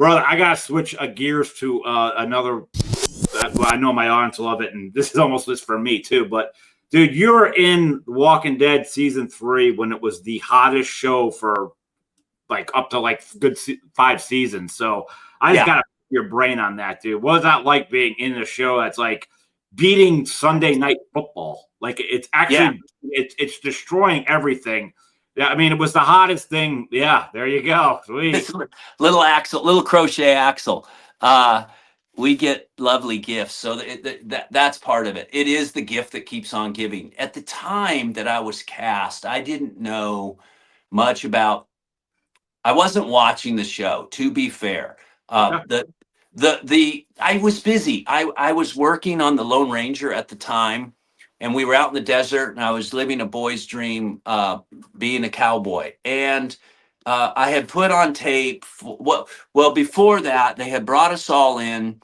Brother, I gotta switch gears to another. Well, I know my audience love it, and this is almost just for me too. But dude, you were in Walking Dead season 3 when it was the hottest show for like up to like good 5 seasons. So I just Yeah. got to your brain on that, dude. What was that like being in a show that's like beating Sunday Night Football? Like it's Yeah. actually it's destroying everything. Yeah, I mean it was the hottest thing. Yeah, there you go. Sweet. This little Axel, little crochet Axel. We get lovely gifts. So that's part of it. It is the gift that keeps on giving. At the time that I was cast, I didn't know much about, I wasn't watching the show, to be fair. Okay. I was busy. I was working on the Lone Ranger at the time, and we were out in the desert, and I was living a boy's dream, being a cowboy. And I had put on tape. Well, before that, they had brought us all in,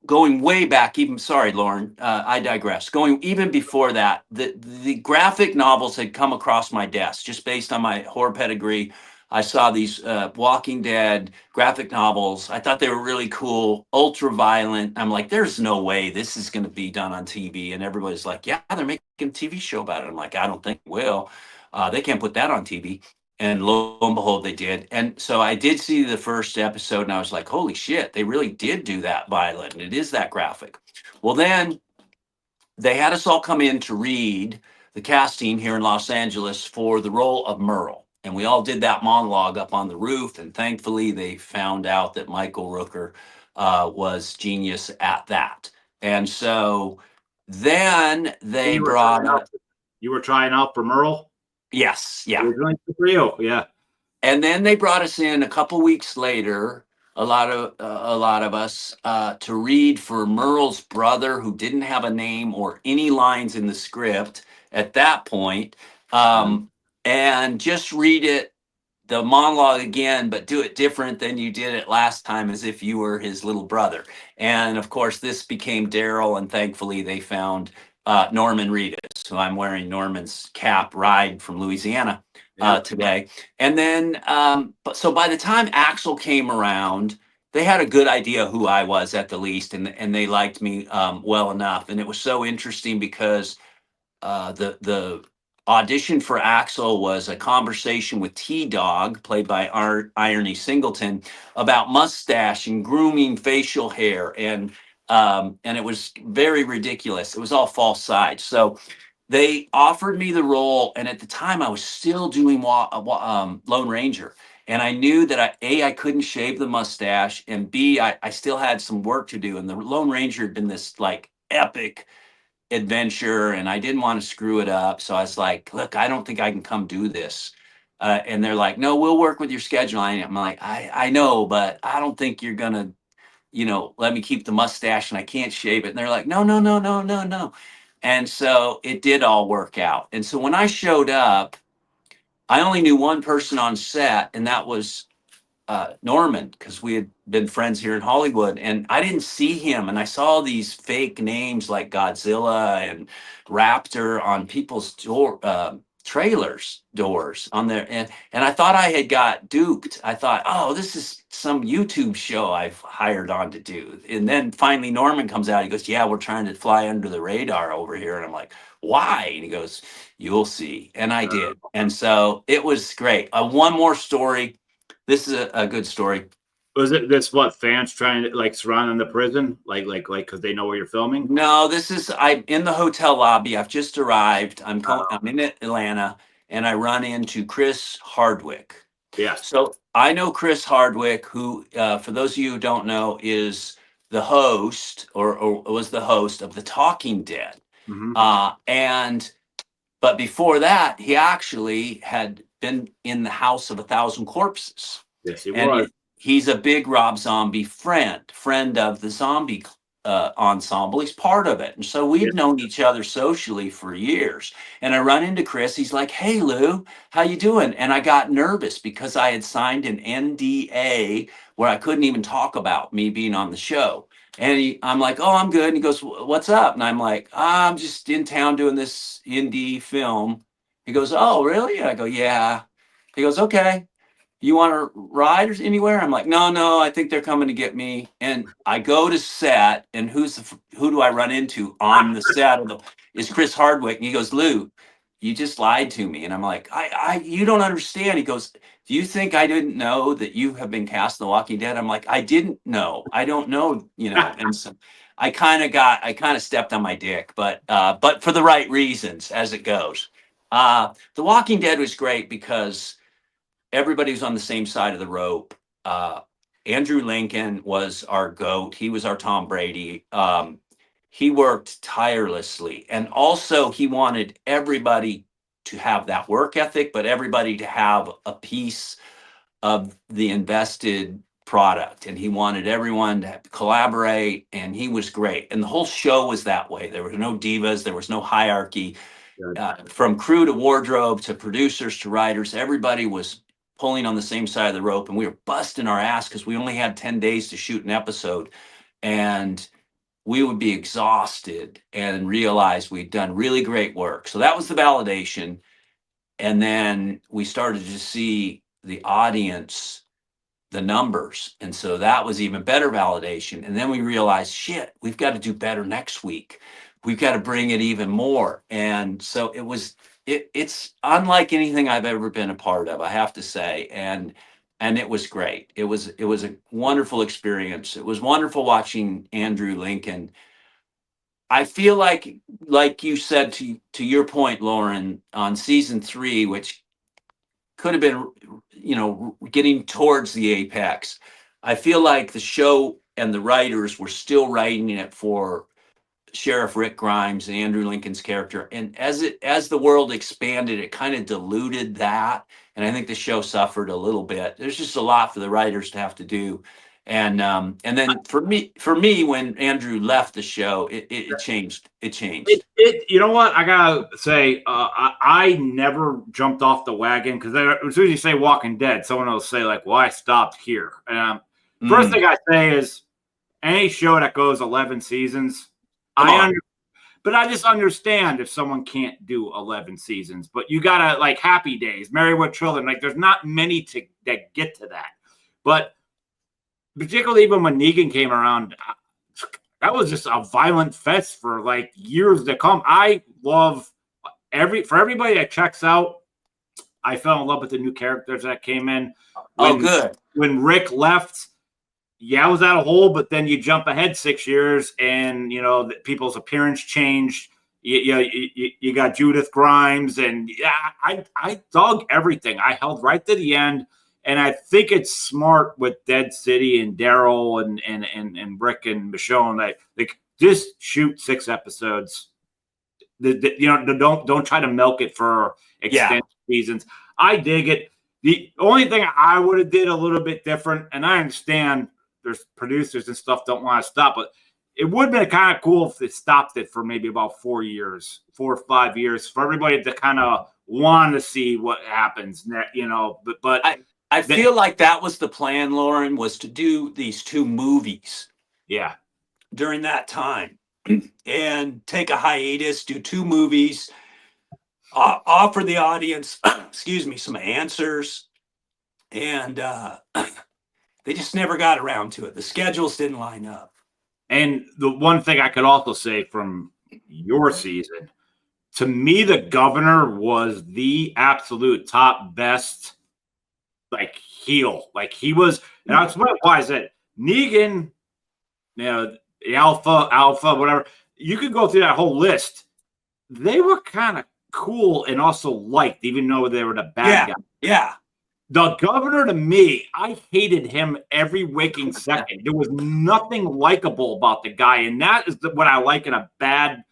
going way back. Even sorry, Lauren, I digress. Going even before that, the graphic novels had come across my desk just based on my horror pedigree. I saw these Walking Dead graphic novels. I thought they were really cool, ultra violent. I'm like, there's no way this is going to be done on TV. And everybody's like, yeah, they're making a TV show about it. I'm like, I don't think it will. They can't put that on TV. And lo and behold, they did. And so I did see the first episode, and I was like, holy shit, they really did do that violent. And it is that graphic. Well, then they had us all come in to read the casting here in Los Angeles for the role of Merle. And we all did that monologue up on the roof. And thankfully, they found out that Michael Rooker was genius at that. And so then And they brought up, you were trying out for Merle? yes, yeah. Originally for you, yeah. And then they brought us in a couple weeks later, a lot of us, to read for Merle's brother, who didn't have a name or any lines in the script at that point, and just read it, the monologue again, but do it different than you did it last time, as if you were his little brother. And of course, this became Daryl, and thankfully they found Norman Reedus. So I'm wearing Norman's cap, ride from Louisiana today. And then, so by the time Axel came around, they had a good idea who I was at the least, and they liked me well enough. And it was so interesting because the audition for Axel was a conversation with T-Dog, played by Irony Singleton, about mustache and grooming facial hair, and it was very ridiculous. It was all false sides. So they offered me the role, and at the time I was still doing Lone Ranger, and I knew that I couldn't shave the mustache, and B, I still had some work to do, and the Lone Ranger had been this like epic adventure, and I didn't want to screw it up. So I was like, look, I don't think I can come do this. And they're like, no, we'll work with your schedule. I'm like, I know, but I don't think you're going to, let me keep the mustache, and I can't shave it. And they're like, no, no, no, no, no, no. And so it did all work out. And so when I showed up, I only knew one person on set, and that was Norman, because we had been friends here in Hollywood, and I didn't see him. And I saw these fake names like Godzilla and Raptor on people's trailers doors on there, and I thought I had got duped. I thought, oh, this is some YouTube show I've hired on to do. And then finally Norman comes out. He goes, yeah, we're trying to fly under the radar over here. And I'm like, why? And he goes, you'll see. And I did. And so it was great. One more story. This is a good story. Was it this what fans trying to like surrounding the prison, like because they know where you're filming? No, I'm in the hotel lobby. I've just arrived. I'm in Atlanta, and I run into Chris Hardwick. Yes. So I know Chris Hardwick, who, for those of you who don't know, is the host or was the host of The Talking Dead. But before that, he actually had been in the House of a Thousand Corpses. Yes, he And was. he's a big Rob Zombie friend of the Zombie ensemble. He's part of it. And so we've known each other socially for years. And I run into Chris. He's like, hey, Lou, how you doing? And I got nervous because I had signed an NDA where I couldn't even talk about me being on the show. And I'm like, oh, I'm good. And he goes, what's up? And I'm like, I'm just in town doing this indie film. He goes, oh, really? And I go, yeah. He goes, okay. you want to ride or anywhere? I'm like, no, I think they're coming to get me. And I go to set, and who do I run into on the set is Chris Hardwick. And he goes, Lou, you just lied to me. And I'm like, you don't understand. He goes, do you think I didn't know that you have been cast in The Walking Dead? I'm like, I didn't know. I don't know, And so I kind of stepped on my dick, but for the right reasons, as it goes. The Walking Dead was great because everybody was on the same side of the rope. Uh, Andrew Lincoln was our GOAT. He was our Tom Brady. He worked tirelessly. And also, he wanted everybody to have that work ethic, but everybody to have a piece of the invested product. And he wanted everyone to collaborate, and he was great. And the whole show was that way. There were no divas, there was no hierarchy. From crew to wardrobe to producers to writers, everybody was pulling on the same side of the rope, and we were busting our ass because we only had 10 days to shoot an episode, and we would be exhausted and realize we'd done really great work. So that was the validation. And then we started to see the audience, the numbers. And so that was even better validation. And then we realized, shit, we've got to do better next week. We've got to bring it even more. And so it's unlike anything I've ever been a part of, I have to say. And it was great. It was a wonderful experience. It was wonderful watching Andrew Lincoln. I feel like you said, to your point, Lauren, on season 3, which could have been, getting towards the apex. I feel like the show and the writers were still writing it for Sheriff Rick Grimes and Andrew Lincoln's character. And as the world expanded, it kind of diluted that. And I think the show suffered a little bit. There's just a lot for the writers to have to do. And then for me, when Andrew left the show, it changed. It changed. You know what? I gotta say, I never jumped off the wagon because as soon as you say Walking Dead, someone will say like, "Well, I stopped here." First thing I say is, any show that goes 11 seasons, but I just understand if someone can't do 11 seasons. But you gotta, like, Happy Days, Married with Children. Like, there's not many that get to that. But particularly even when Negan came around, that was just a violent fest for like years to come. I love for everybody that checks out. I fell in love with the new characters that came in. Good. When Rick left, I was out of hole, but then you jump ahead 6 years, and people's appearance changed. You got Judith Grimes, and I dug everything. I held right to the end. And I think it's smart with Dead City and Daryl and Rick and Michonne. Like, just shoot 6 episodes. Don't try to milk it for extended seasons. I dig it. The only thing I would have did a little bit different, and I understand there's producers and stuff don't want to stop, but it would have been kind of cool if they stopped it for maybe about 4 or 5 years, for everybody to kind of want to see what happens. But I feel like that was the plan, Lauren, was to do these 2 movies. Yeah. During that time, and take a hiatus, do 2 movies, offer the audience, some answers. And they just never got around to it. The schedules didn't line up. And the one thing I could also say from your season, to me, the governor was the absolute top best, like, heel. Like, he was, and I'll explain why I said Negan, the alpha, whatever. You could go through that whole list. They were kind of cool and also liked, even though they were the bad guy. Yeah. The governor, to me, I hated him every waking second. There was nothing likable about the guy, and that is what I like in a bad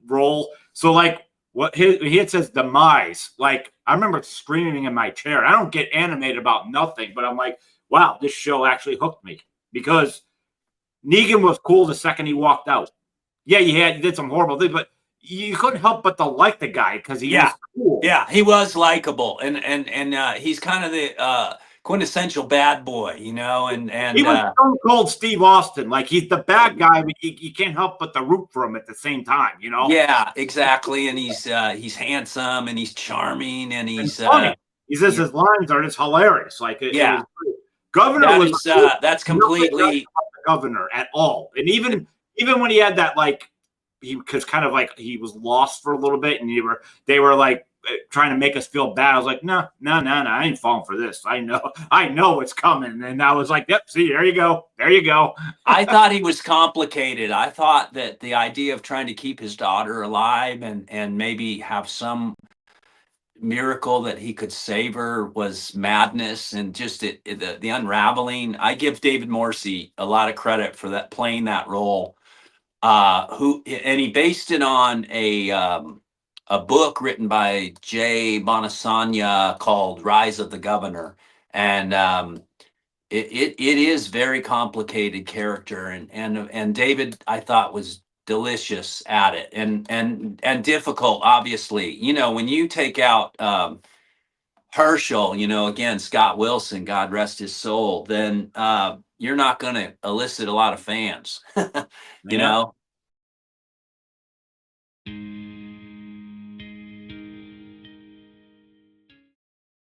role. So, like, it says demise. Like, I remember screaming in my chair. I don't get animated about nothing, but I'm like, wow, this show actually hooked me, because Negan was cool the second he walked out. Yeah, he did some horrible things, but you couldn't help but to like the guy because he was cool. Yeah, he was likable, and he's kind of the quintessential bad boy, and he was Stone Cold Steve Austin. Like, he's the bad guy, but you can't help but to root for him at the same time, Yeah, exactly. And he's handsome, and he's charming, and he's funny. He says his lines are just hilarious. Like it was Yeah, great. Governor was that's nothing nice completely. about the governor at all. And even when he had that, like, he was kind of like he was lost for a little bit, and they were like trying to make us feel bad. I was like, no, I ain't falling for this. I know what's coming. And I was like, yep, see, there you go. I thought he was complicated. I thought that the idea of trying to keep his daughter alive and maybe have some miracle that he could save her was madness, and just the unraveling. I give David Morse a lot of credit for that, playing that role. He based it on a book written by Jay Bonasagna called Rise of the Governor. And it is very complicated character, and David, I thought, was delicious at it, and difficult, obviously. When you take out Herschel, again, Scott Wilson, God rest his soul, then you're not going to elicit a lot of fans. you Yeah. know